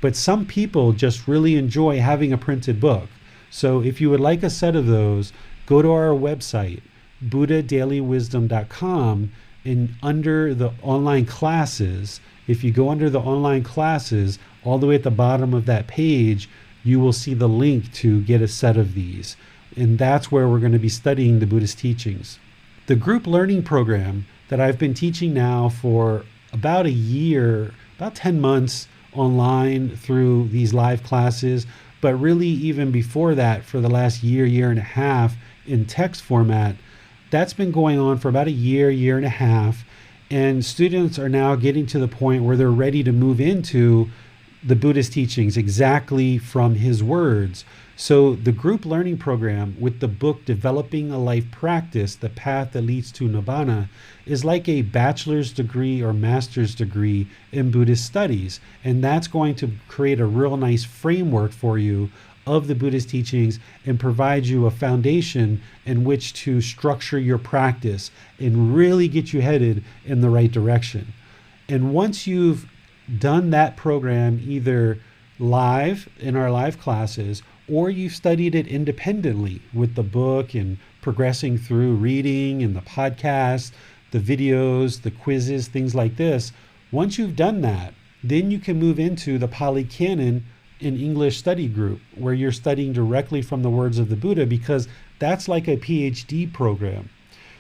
But some people just really enjoy having a printed book. So if you would like a set of those, go to our website, buddhadailywisdom.com, and under the online classes, if you go under the online classes, all the way at the bottom of that page, you will see the link to get a set of these. And that's where we're going to be studying the Buddhist teachings. The group learning program that I've been teaching now for about a year, about 10 months online through these live classes, but really even before that, for the last year and a half in text format, that's been going on for about a year and a half. And students are now getting to the point where they're ready to move into the Buddhist teachings exactly from his words. So the group learning program with the book Developing a Life Practice, The Path That Leads to Nibbana, is like a bachelor's degree or master's degree in Buddhist studies. And that's going to create a real nice framework for you of the Buddhist teachings and provide you a foundation in which to structure your practice and really get you headed in the right direction. And once you've done that program either live in our live classes, or you've studied it independently with the book and progressing through reading and the podcast, the videos, the quizzes, things like this, once you've done that, then you can move into the Pali Canon in English study group, where you're studying directly from the words of the Buddha, because that's like a PhD program.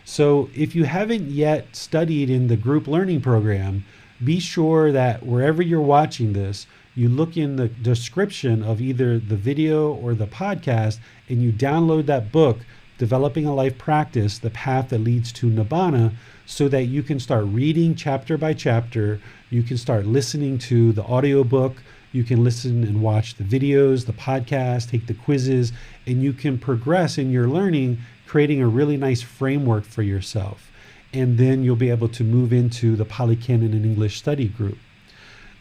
So if you haven't yet studied in the group learning program, be sure that wherever you're watching this, you look in the description of either the video or the podcast and you download that book, Developing a Life Practice, The Path That Leads to Nibbana, so that you can start reading chapter by chapter. You can start listening to the audiobook. You can listen and watch the videos, the podcast, take the quizzes, and you can progress in your learning, creating a really nice framework for yourself. And then you'll be able to move into the Pali Canon in English study group.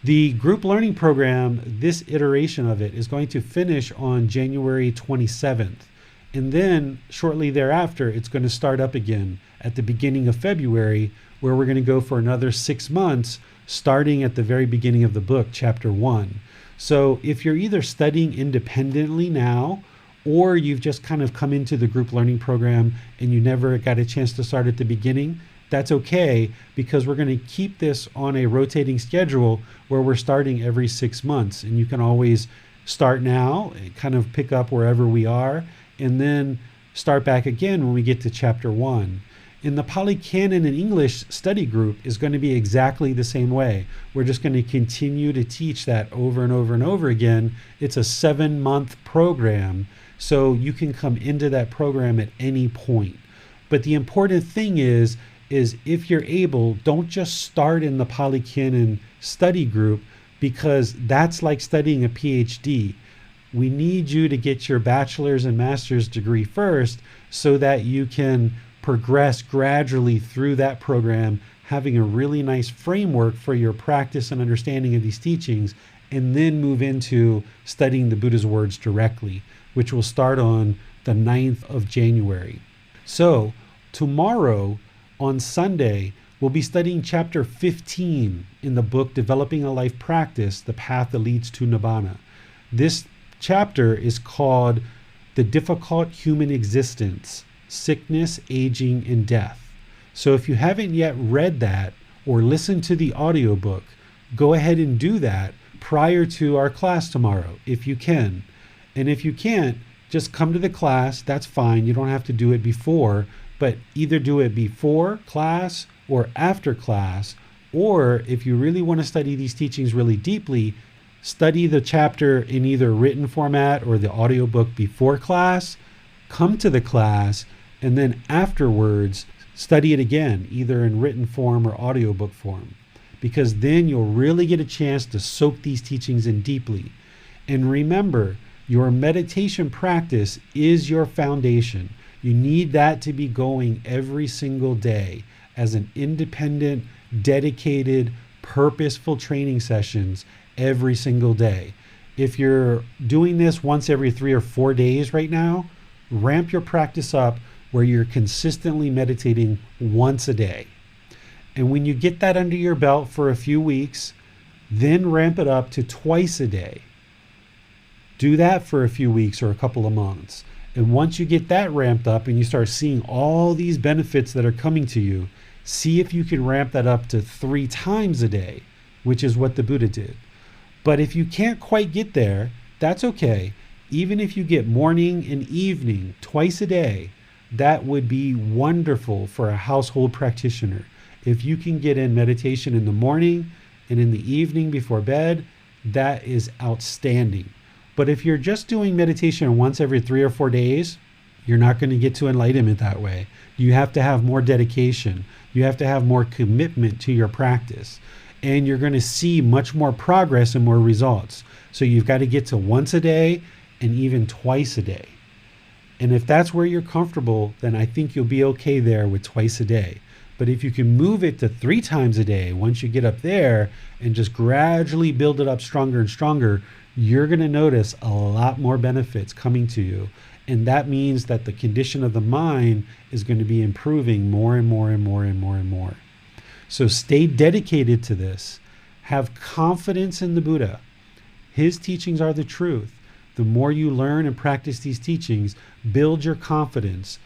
The group learning program, this iteration of it, is going to finish on January 27th. And then shortly thereafter, it's going to start up again at the beginning of February, where we're going to go for another 6 months, starting at the very beginning of the book, chapter 1. So if you're either studying independently now, or you've just kind of come into the group learning program and you never got a chance to start at the beginning, that's okay, because we're going to keep this on a rotating schedule where we're starting every 6 months. And you can always start now, kind of pick up wherever we are, and then start back again when we get to chapter 1. In the Pali Canon in English study group is going to be exactly the same way. We're just going to continue to teach that over and over and over again. It's a 7-month program, so you can come into that program at any point. But the important thing is if you're able, don't just start in the Pali Canon study group, because that's like studying a PhD. We need you to get your bachelor's and master's degree first so that you can progress gradually through that program, having a really nice framework for your practice and understanding of these teachings, and then move into studying the Buddha's words directly, which will start on the 9th of January. So tomorrow, on Sunday, we'll be studying chapter 15 in the book Developing a Life Practice, The Path That Leads to Nibbana. This chapter is called The Difficult Human Existence, Sickness, Aging, and Death. So if you haven't yet read that or listened to the audiobook, go ahead and do that prior to our class tomorrow, if you can. And if you can't, just come to the class. That's fine. You don't have to do it before, but either do it before class or after class. Or if you really want to study these teachings really deeply, study the chapter in either written format or the audiobook before class, come to the class, and then afterwards study it again, either in written form or audiobook form, because then you'll really get a chance to soak these teachings in deeply. And remember, your meditation practice is your foundation. You need that to be going every single day as an independent, dedicated, purposeful training sessions every single day. If you're doing this once every 3 or 4 days right now, ramp your practice up where you're consistently meditating once a day. And when you get that under your belt for a few weeks, then ramp it up to twice a day. Do that for a few weeks or a couple of months. And once you get that ramped up and you start seeing all these benefits that are coming to you, see if you can ramp that up to 3 times a day, which is what the Buddha did. But if you can't quite get there, that's okay. Even if you get morning and evening twice a day, that would be wonderful for a household practitioner. If you can get in meditation in the morning and in the evening before bed, that is outstanding. But if you're just doing meditation once every 3 or 4 days, you're not going to get to enlightenment that way. You have to have more dedication. You have to have more commitment to your practice. And you're going to see much more progress and more results. So you've got to get to once a day and even twice a day. And if that's where you're comfortable, then I think you'll be okay there with twice a day. But if you can move it to 3 times a day, once you get up there and just gradually build it up stronger and stronger, you're going to notice a lot more benefits coming to you. And that means that the condition of the mind is going to be improving more and more and more and more and more. So stay dedicated to this. Have confidence in the Buddha. His teachings are the truth. The more you learn and practice these teachings, build your confidence.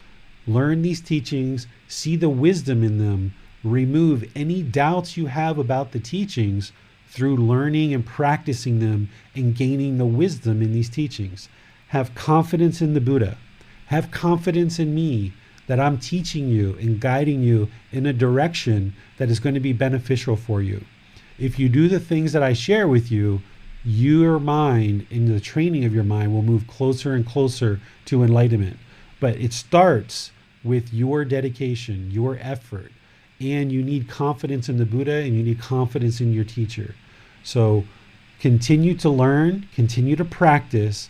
learn these teachings, see the wisdom in them, remove any doubts you have about the teachings through learning and practicing them and gaining the wisdom in these teachings. Have confidence in the Buddha. Have confidence in me that I'm teaching you and guiding you in a direction that is going to be beneficial for you. If you do the things that I share with you, your mind and the training of your mind will move closer and closer to enlightenment. But it starts with your dedication, your effort, and you need confidence in the Buddha and you need confidence in your teacher. So continue to learn, continue to practice.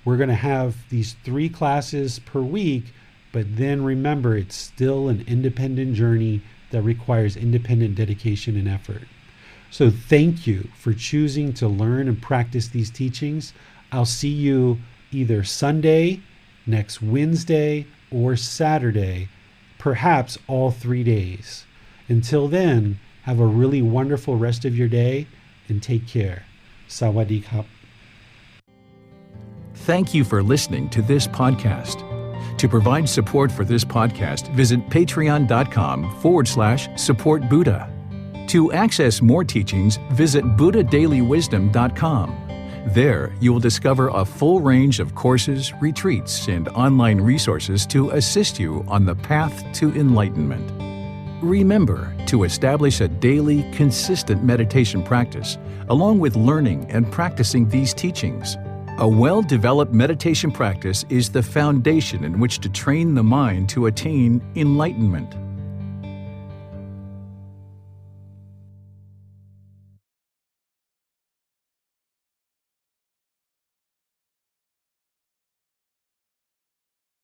We're going to have these 3 classes per week, but then remember, it's still an independent journey that requires independent dedication and effort. So thank you for choosing to learn and practice these teachings. I'll see you either Sunday, next Wednesday, or Saturday, perhaps all 3 days. Until then, have a really wonderful rest of your day and take care. Sawadee krap. Thank you for listening to this podcast. To provide support for this podcast, visit patreon.com/support Buddha. To access more teachings, visit buddhadailywisdom.com. There, you will discover a full range of courses, retreats, and online resources to assist you on the path to enlightenment. Remember to establish a daily, consistent meditation practice, along with learning and practicing these teachings. A well-developed meditation practice is the foundation in which to train the mind to attain enlightenment.